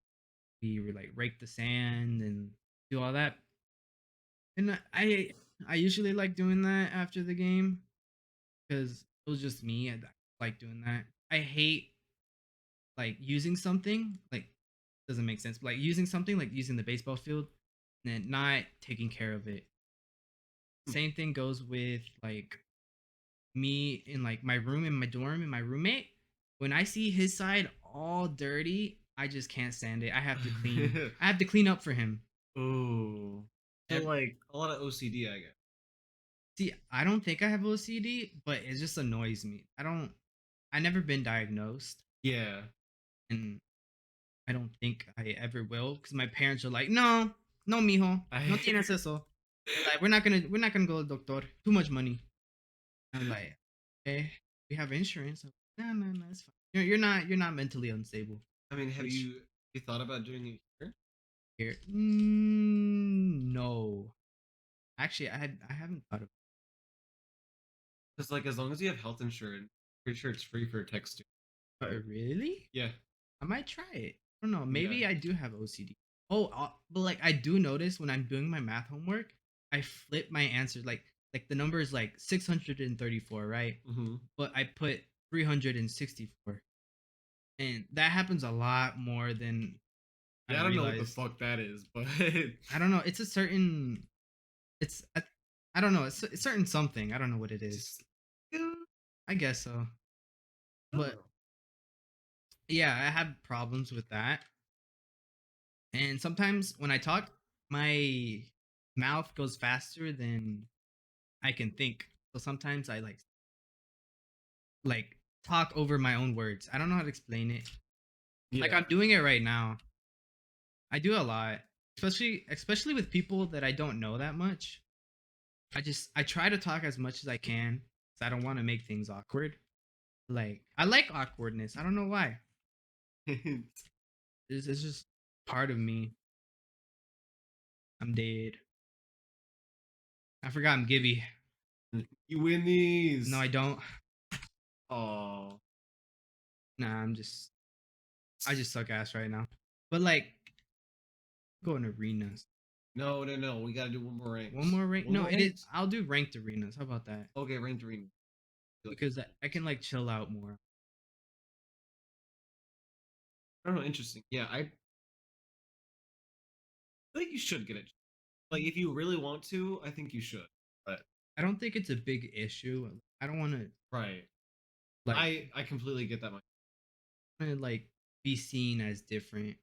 we like rake the sand and do all that. And I usually like doing that after the game because it was just me. I like doing that. I hate like using something like doesn't make sense. But, like using something like using the baseball field and then not taking care of it. Same thing goes with like me in like my room in my dorm and my roommate. When I see his side all dirty, I just can't stand it. I have to clean. I have to clean up for him. Oh. So Ev- like a lot of OCD, I guess. See, I don't think I have OCD, but it just annoys me. I don't. I never been diagnosed, Yeah. and I don't think I ever will because my parents are like, no, no, mijo, no I tienes eso. They're like, we're not gonna go to the doctor. Too much money. I'm like, okay, we have insurance. No, no, no, it's fine. You're not mentally unstable. I mean, have Which you thought about doing it here? here, no, Actually, I haven't thought of. Because like as long as you have health insurance, pretty sure it's free for text. Really? Yeah, I might try it. I don't know. yeah. Maybe I do have OCD. Oh, but like I do notice when I'm doing my math homework, I flip my answers. Like the number is like 634, right? Hmm. But I put 364, and that happens a lot more than I Yeah, I don't know what the realized. fuck that is, but I don't know. It's a certain. It's I don't know. It's certain something. I don't know what it is. just yeah, I guess so. I don't But know. yeah, I have problems with that. And sometimes when I talk, my mouth goes faster than I can think. So sometimes I like talk over my own words. I don't know how to explain it. Like Yeah. I'm doing it right now. I do a lot, especially with people that I don't know that much. I try to talk as much as I can cuz I don't want to make things awkward. Like I like awkwardness. I don't know why. It's just part of me. I'm dead. I forgot I'm Gibby. You win No, these. I don't. Oh Nah, I just suck ass right now. But like go in arenas. no, no, no. We gotta do one more One ranks. more rank. One No, more it is. ranks. I'll do ranked arenas. How about that? Okay, rank three. Because I can like chill out more. I don't know. Interesting. Yeah, I think you should get it. Like, if you really want to, I think you should. But I don't think it's a big issue. I don't want to right, like I completely get that. like be seen as different.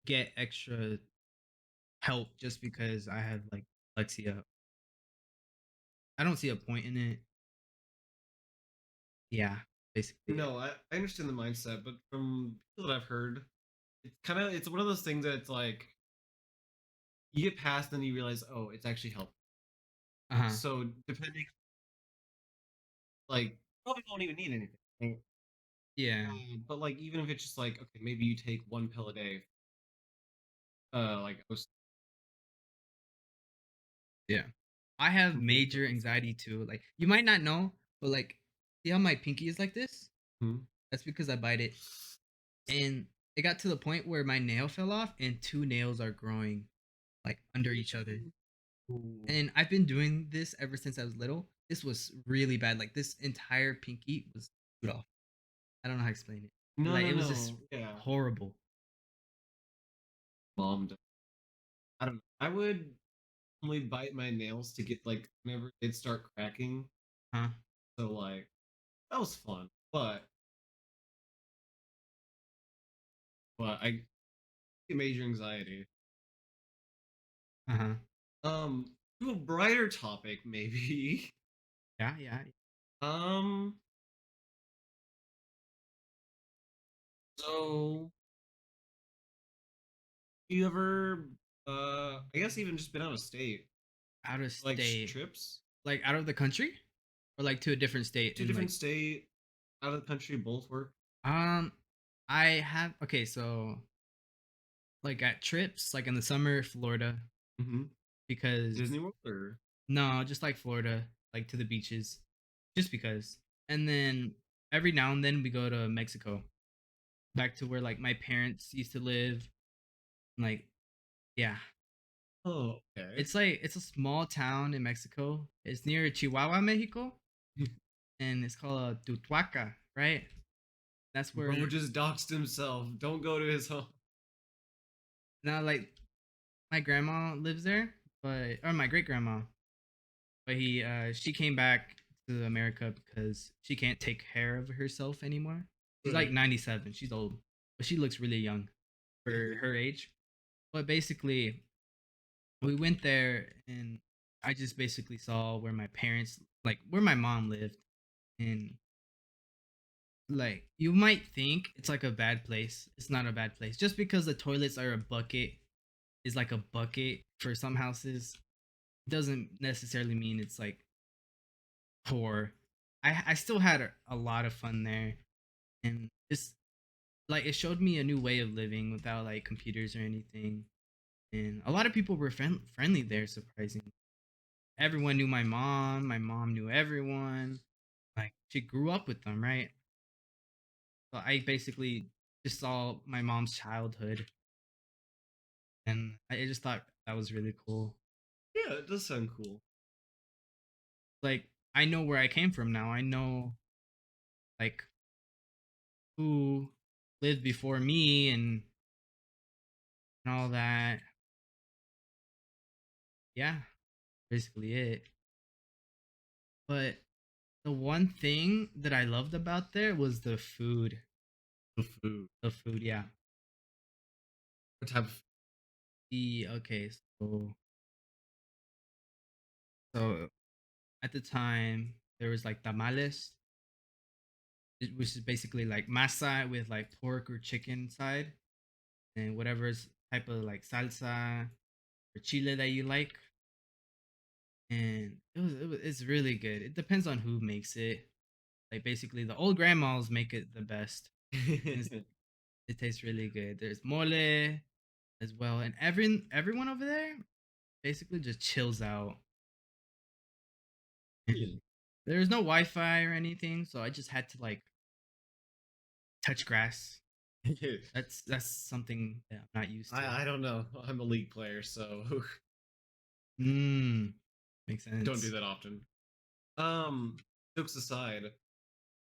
Get extra help just because I have like dyslexia. I don't see a point in it. Yeah, basically it. No, I understand the mindset, but from people that I've heard, it's one of those things that it's like you get past, then you realize, oh, it's actually helpful. Uh huh. So depending, like, probably won't even need anything. Yeah. But like, even if it's just like, okay, maybe you take one pill a day, like, Yeah. I have completely major helpful. anxiety too. Like you might not know, but like see how my pinky is like this? Hmm. That's because I bite it. And it got to the point where my nail fell off and two nails are growing like under each other. Ooh. And I've been doing this ever since I was little. This was really bad. Like this entire pinky was chewed off. I don't know how to explain it. No, Like no, it was just no. Yeah, horrible. mom. I don't know. I would only bite my nails to get like whenever they'd start cracking. Huh? So like that was fun, but I get major anxiety. Uh-huh. To a brighter topic, maybe. Yeah, yeah. Um, so you ever, I guess even just been out of state, Out of like state. trips Like out of the country? Or like to a different state to a and different like state, out of the country, both work. um I have okay, so like at trips, like in the summer, Florida, Mm-hmm. because Disney World or no, just like Florida, like to the beaches, just because. And then every now and then we go to Mexico, back to where like my parents used to live. Like, yeah, oh, okay. it's a small town in Mexico. It's near Chihuahua, Mexico, and it's called Tutuaca, right? That's where Bro just doxed himself. Don't go to his home. now like my grandma lives there, but or my great grandma, but he she came back to America because she can't take care of herself anymore. She's like Right. 97. She's old, but she looks really young for her age. But basically, we went there and I just basically saw where my parents like where my mom lived, and like you might think it's like a bad place. It's not a bad place. Just because the toilets are a bucket is like a bucket for some houses doesn't necessarily mean it's like poor. I still had a lot of fun there, and just like it showed me a new way of living without like computers or anything. And a lot of people were friendly there, surprisingly. everyone knew my mom. My mom knew everyone. Like she grew up with them, right? So I basically just saw my mom's childhood, and I just thought that was really cool. Yeah, it does sound cool. Like I know where I came from now. I know like who lived before me and all that. Yeah, basically it. But the one thing that I loved about there was the food. The food. The food, yeah. What type of The okay, so at the time there was like tamales, which is basically like masa with like pork or chicken side, and whatever's type of like salsa or chile that you like. And it's really good. It depends on who makes it. Like basically the old grandmas make it the best. And it tastes really good. There's mole as well, and everyone over there basically just chills out. And there's no Wi-Fi or anything, so I just had to like touch grass. That's something that I'm not used to. I don't know. I'm a league player, so Mm, makes don't do sense. that often. Um, Jokes aside,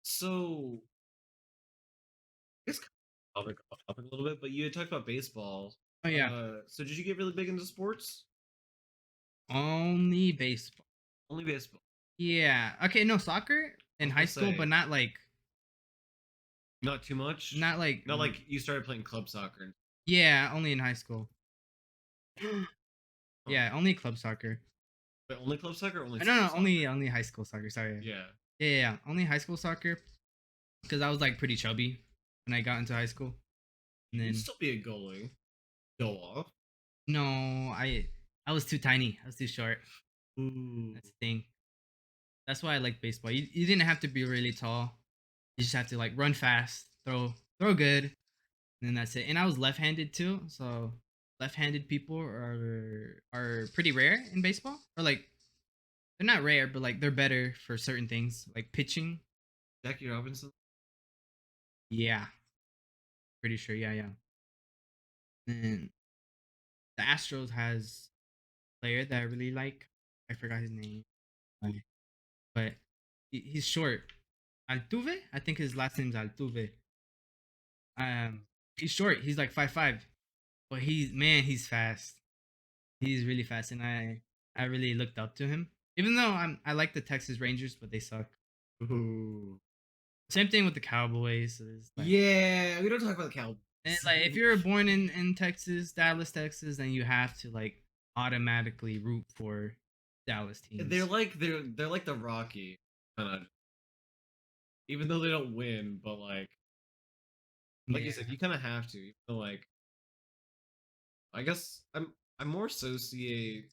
so I guess off topic a little bit, but you had talked about baseball. Oh yeah, So did you get really big into sports? only baseball. Only baseball. Yeah. Okay, no soccer I in was high gonna school, but say not too much. not like Not like you started playing club soccer. yeah, only in high school. Huh. Yeah, only club soccer. But only club soccer, or only No, school no, soccer. only high school soccer. Sorry. Yeah. Yeah, yeah, yeah. Only high school soccer because I was like pretty chubby when I got into high school. And You'd then still be a goalie. Go off. no, I was too tiny. I was too short. Ooh. That's the thing. That's why I like baseball. You didn't have to be really tall. You just have to like run fast, throw good, and then that's it. And I was left-handed too, so left-handed people are pretty rare in baseball. Or like they're not rare, but like they're better for certain things, like pitching. Jackie Robinson. Yeah, pretty sure. Yeah, yeah. And the Astros has a player that I really like. I forgot his name, but he's short. Altuve, I think his last name's Altuve. Um, he's short. He's like 5'5", but he's fast. He's really fast, and I really looked up to him. Even though I like the Texas Rangers, but they suck. Ooh. Same thing with the Cowboys. So it's Yeah, we don't talk about the Cowboys. and like if you're born in Texas, Dallas, Texas, then you have to like automatically root for Dallas teams. They're like the Rocky kind of, even though they don't win, but like you Yeah. said, you kind of have to. Even though, like, I guess I'm more associate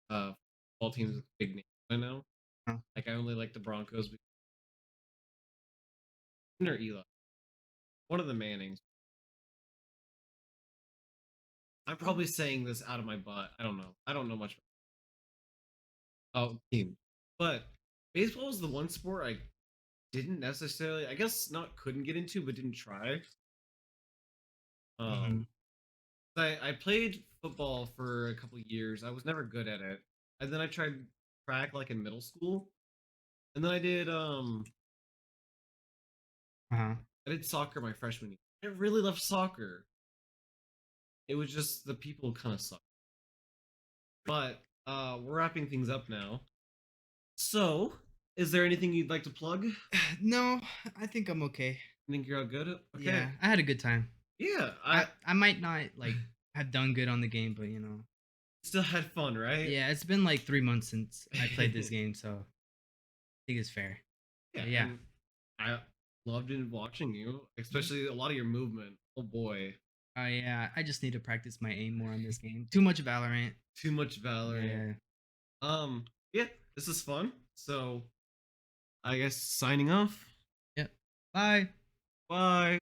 football teams with big names. I know, Huh. like I only like the Broncos or Eli. One of the Mannings. I'm probably saying this out of my butt. I don't know. I don't know much. Oh, team, but baseball is the one sport I didn't necessarily. I guess not couldn't get into, but didn't try. Mhm. Um, I played football for a couple years. I was never good at it, and then I tried track like in middle school, and then Uh-huh. I did soccer my freshman year. I really loved soccer. It was just the people kind of sucked. But we're wrapping things up now. So, is there anything you'd like to plug? No, I think I'm okay. I think you're all good. Okay. Yeah, I had a good time. Yeah, I I I might not like have done good on the game, but still had fun, right? yeah, it's been like 3 months since I played this game, so I think it's fair. Yeah, But yeah, and I loved it watching you, especially a lot of your movement. Oh boy, yeah, I just need to practice my aim more on this game. Too much Valorant. too much Valorant. Yeah. Um, yeah, this is fun. So I guess signing off. Yep. Bye. Bye.